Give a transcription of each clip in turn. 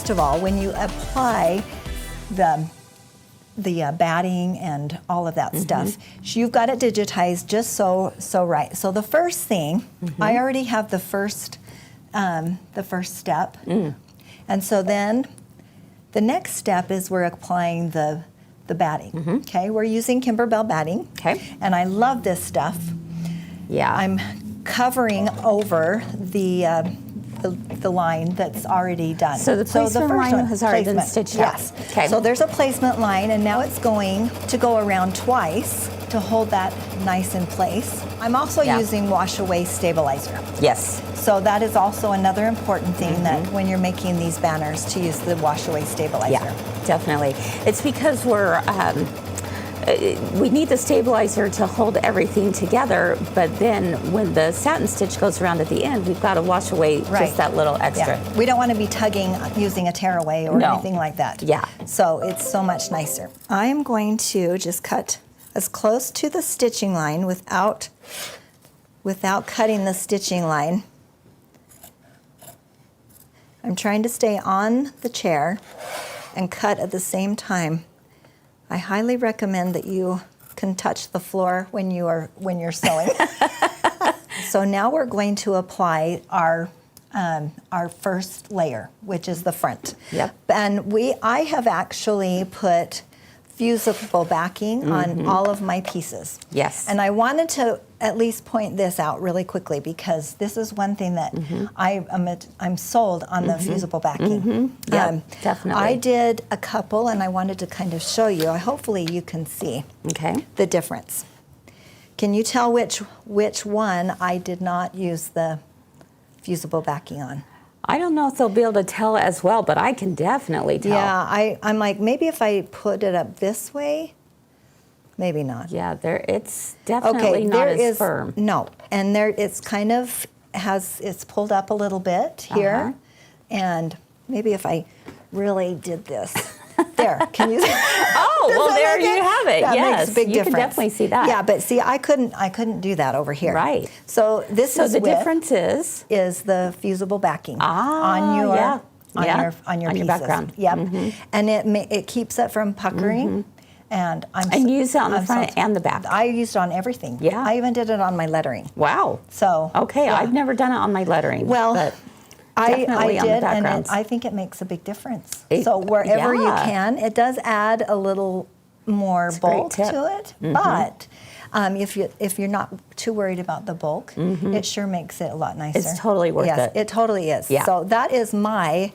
first of all, when you apply the batting and all of that stuff, you've got it digitized just so right. So the first thing, I already have the first step, and so then the next step is we're applying the batting. Okay, we're using Kimberbell batting. Okay, and I love this stuff. Yeah, I'm covering over the line that's already done. So the placement line has already been stitched out. Yes. Okay. So there's a placement line, and now it's going to go around twice to hold that nice in place. I'm also using wash-away stabilizer. Yes. So that is also another important thing that when you're making these banners, to use the wash-away stabilizer. Yeah, definitely. It's because we need the stabilizer to hold everything together, but then when the satin stitch goes around at the end, we've got to wash away just that little extra. Yeah. We don't want to be tugging using a tearaway or anything like that. Yeah. So it's so much nicer. I'm going to just cut as close to the stitching line without cutting the stitching line. I'm trying to stay on the chair and cut at the same time. I highly recommend that you can touch the floor when you're sewing. So now we're going to apply our first layer, which is the front. Yep. And I have actually put fusible backing on all of my pieces. Yes. And I wanted to at least point this out really quickly, because this is one thing that I'm sold on the fusible backing. Yeah, definitely. I did a couple, and I wanted to kind of show you. Hopefully you can see the difference. Can you tell which one I did not use the fusible backing on? I don't know if they'll be able to tell as well, but I can definitely tell. Yeah, I'm like, maybe if I put it up this way, maybe not. Yeah, it's definitely not as firm. No, and it's kind of it's pulled up a little bit here, and maybe if I really did this. There, can you see? Oh, well, there you have it. That yes, makes a big difference. You can definitely see that. Yeah, but see, I couldn't do that over here. Right. So So the difference is the fusible backing on your pieces. background. Yep, and it keeps it from puckering. And you use it on the front and the back. I used it on everything. Yeah, I even did it on my lettering. Wow. So okay, I've never done it on my lettering. Well, but I did, and I I think it makes a big difference. So wherever you can, it does add a little more bulk to it. But if you're not too worried about the bulk, it sure makes it a lot nicer. It's totally worth it. Yes, it totally is. Yeah. So that is my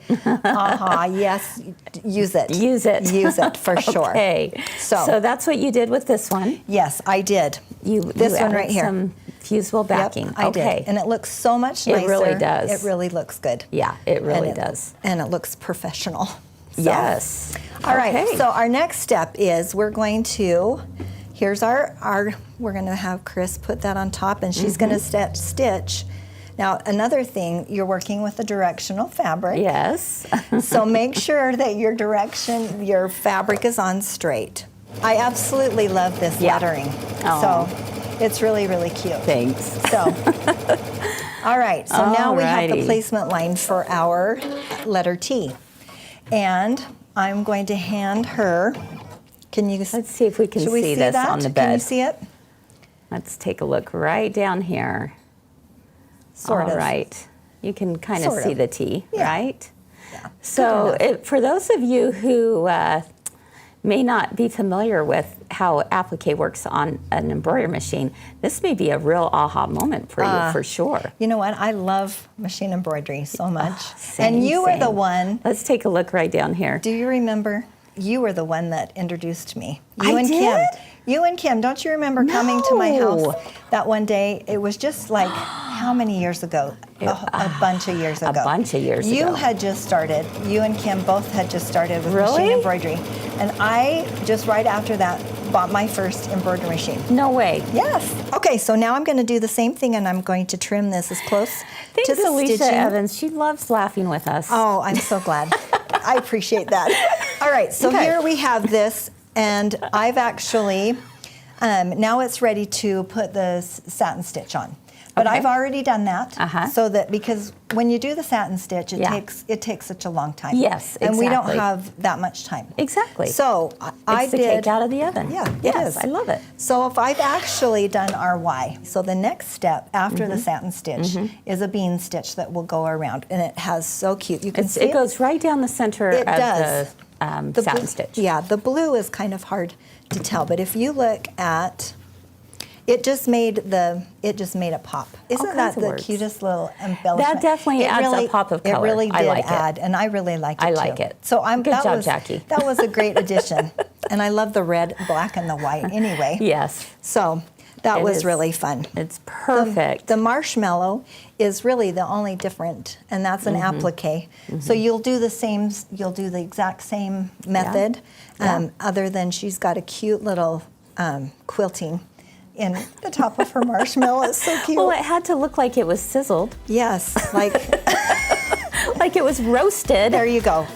yes, use it. Use it. Use it for sure. Okay. So that's what you did with this one. Yes, I did. This one right here. Some fusible backing. Yep, I did. And it looks so much nicer. It really does. It really looks good. Yeah, it really does. And it looks professional. So. Yes. All right, so our next step is we're going to, here's we're going to have Kris put that on top, and she's going to stitch. Now, another thing, you're working with a directional fabric. Yes. So make sure that your fabric is on straight. I absolutely love this lettering. So it's really, really cute. Thanks. So, all right, so now we have the placement line for our letter T. And I'm going to hand her, let's see if we can see this that? on the bed. Can you see it? Let's take a look right down here. Sort of. All right. You can kind of see the T, right? Yeah. So for those of you who may not be familiar with how applique works on an embroidery machine, this may be a real aha moment for you, for sure. You know what? I love machine embroidery so much. And you were the one. Let's take a look right down here. Do you remember? You were the one that introduced me. You and Kim. You and Kim. Don't you remember coming to my house that one day? It was just like, how many years ago? A bunch of years ago. A bunch of years ago. You had just started. You and Kim both had just started with machine embroidery. And I, just right after that, bought my first embroidery machine. No way. Yes. Okay, so now I'm going to do the same thing, and I'm going to trim this as close to the Alicia stitching. Evans. She loves laughing with us. Oh, I'm so glad. I appreciate that. All right, so here we have this, and I've actually, now it's ready to put the satin stitch on. But Okay. I've already done that, Uh-huh. so that because when you do the satin stitch, it Yeah. takes such a long time. Yes, and we don't exactly. have that much time. Exactly. So I It's the did cake out of the oven. Yeah, it yes, is. I love it. So if I've actually done our Y, so the next step after Mm-hmm. the satin stitch is a bean stitch that will go around, and it has so cute. You can see It goes right down the center It of does. the satin blue- stitch. Yeah, the blue is kind of hard to tell, but if you look at, it just made it pop. Isn't that kinds of the words. cutest little embellishment? That definitely It adds a pop of It color. really I did like it. add, and I really like it I too. like it. So Good that job, was, Jacki. That was a great addition, and I love the red, black, and the white. Anyway, Yes, so that It was is. really fun. it's perfect. The marshmallow is really the only different, and that's an applique. So you'll do the exact same method, Yeah. other than she's got a cute little quilting in the top of her marshmallow. It's so cute. Well, it had to look like it was sizzled, Yes, like like it was roasted. there you go.